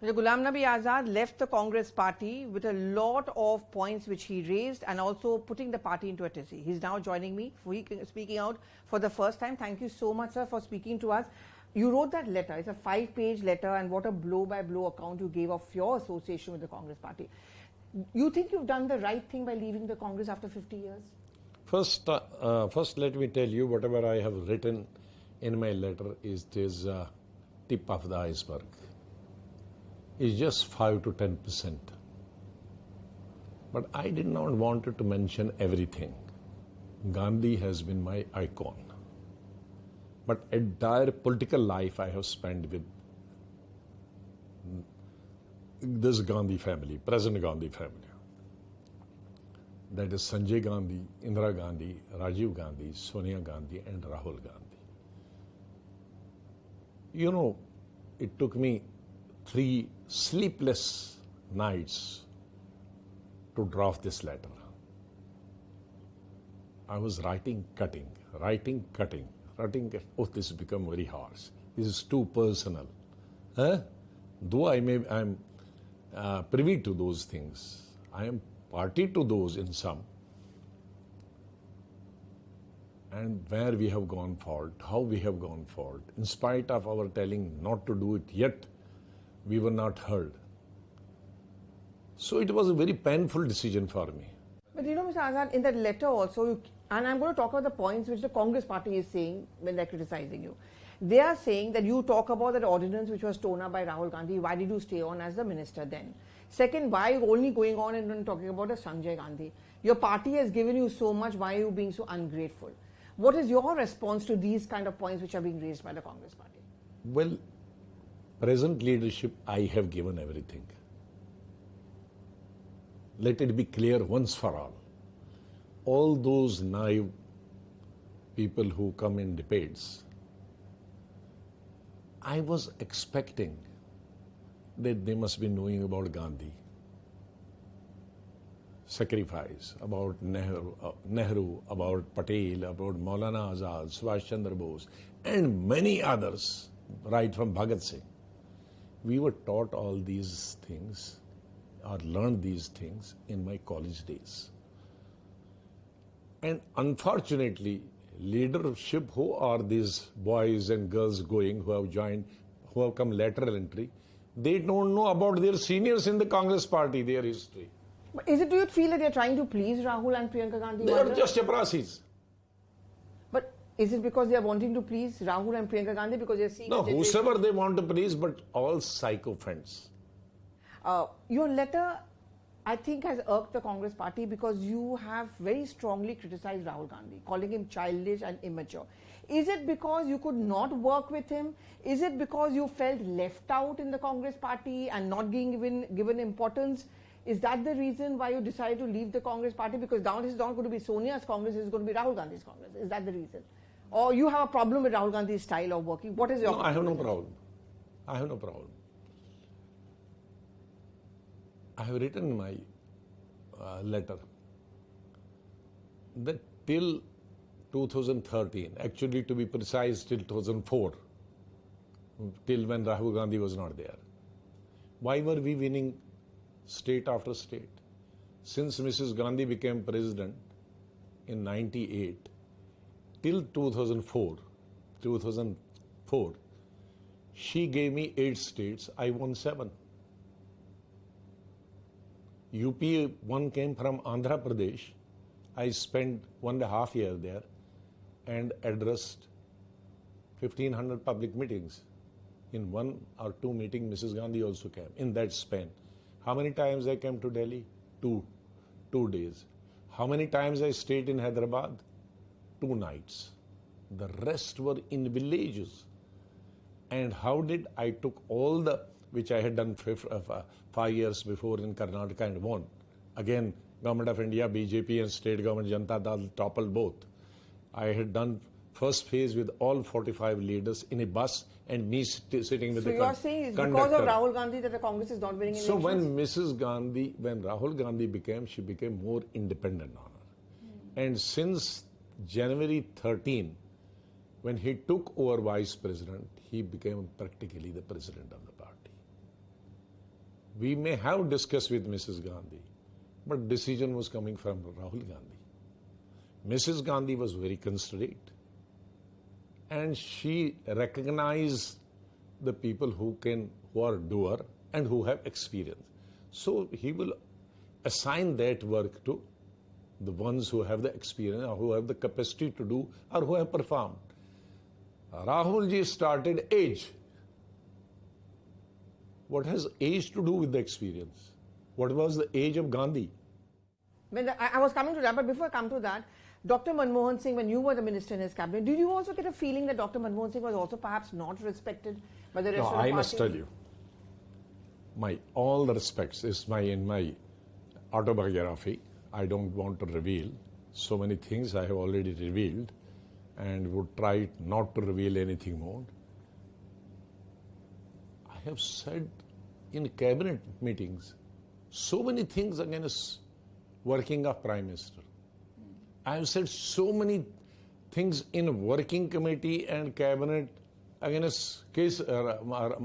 Mr. Ghulam Nabi Azad left the Congress party with a lot of points which he raised and also putting the party into a tizzy. He's now joining me, speaking out for the first time. Thank you so much, sir, for speaking to us. You wrote that letter. It's a 5-page letter, and what a blow-by-blow account you gave of your association with the Congress party. You think you've done the right thing by leaving the Congress after 50 years? First, let me tell you, whatever I have written in my letter is this tip of the iceberg. It's just 5 to 10%. But I did not want to mention everything. Gandhi has been my icon. But entire political life I have spent with this Gandhi family, present Gandhi family. That is Sanjay Gandhi, Indira Gandhi, Rajiv Gandhi, Sonia Gandhi, and Rahul Gandhi. You know, it took me 3 sleepless nights to draft this letter. I was writing, cutting. Oh, this has become very harsh. This is too personal. Though I'm privy to those things, I am party to those in some. And where we have gone fault, how we have gone fault, in spite of our telling not to do it yet, we were not heard. So it was a very painful decision for me. But you know, Mr. Azad, in that letter also, and I'm going to talk about the points which the Congress party is saying when they're criticizing you. They are saying that you talk about that ordinance which was torn up by Rahul Gandhi. Why did you stay on as the minister then? Second, why are you only going on and talking about a Sanjay Gandhi? Your party has given you so much. Why are you being so ungrateful? What is your response to these kind of points which are being raised by the Congress party? Well, present leadership, I have given everything. Let it be clear once for all. All those naive people who come in debates, I was expecting that they must be knowing about Gandhi, sacrifice, about Nehru, about Patel, about Maulana Azad, Subhash Chandra Bose, and many others, right from Bhagat Singh. We were taught all these things or learned these things in my college days. And unfortunately, leadership, who are these boys and girls going, who have joined, who have come lateral entry, they don't know about their seniors in the Congress party, their history. But is it, do you feel that they're trying to please Rahul and Priyanka Gandhi? They are just chaprasis. But is it because they are wanting to please Rahul and Priyanka Gandhi because they're seeing... No, whosoever they want to please, but all sycophants. Your letter, I think, has irked the Congress party because you have very strongly criticized Rahul Gandhi, calling him childish and immature. Is it because you could not work with him? Is it because you felt left out in the Congress party and not being given importance? Is that the reason why you decided to leave the Congress party? Because now this is not going to be Sonia's Congress, it's going to be Rahul Gandhi's Congress. Is that the reason? Or you have a problem with Rahul Gandhi's style of working? What is your... No, I have no problem. I have no problem. I have written in my letter that till 2013, actually to be precise till 2004, till when Rahul Gandhi was not there. Why were we winning state after state? Since Mrs. Gandhi became president in 98, till 2004, she gave me 8 states, I won 7. UP one came from Andhra Pradesh. I spent 1.5 years there and addressed 1,500 public meetings. In 1 or 2 meetings, Mrs. Gandhi also came in that span. How many times I came to Delhi? 2 days. How many times I stayed in Hyderabad? 2 nights. The rest were in villages. And how did I took all the, which I had done 5 years before in Karnataka and won. Again, Government of India, BJP and State Government Janata Dal toppled both. I had done first phase with all 45 leaders in a bus and me sitting with the conductor. So you are saying it's because of Rahul Gandhi that the Congress is not winning elections? So when Rahul Gandhi became, she became more independent on her. And since January 13, when he took over vice president, he became practically the president of the party. we may have discussed with Mrs. Gandhi, but decision was coming from Rahul Gandhi. Mrs. Gandhi was very considerate, and she recognized the people who are doer and who have experience. So he will assign that work to the ones who have the experience or who have the capacity to do or who have performed. Rahul ji started age. What has age to do with the experience? What was the age of Gandhi? I was coming to that, but before I come to that, Dr. Manmohan Singh, when you were the minister in his cabinet, did you also get a feeling that Dr. Manmohan Singh was also perhaps not respected by the rest of the party? I must tell you, all the respects is in my autobiography. I don't want to reveal. So many things I have already revealed and would try not to reveal anything more. I have said in cabinet meetings so many things against working of Prime Minister. I have said so many things in working committee and cabinet against case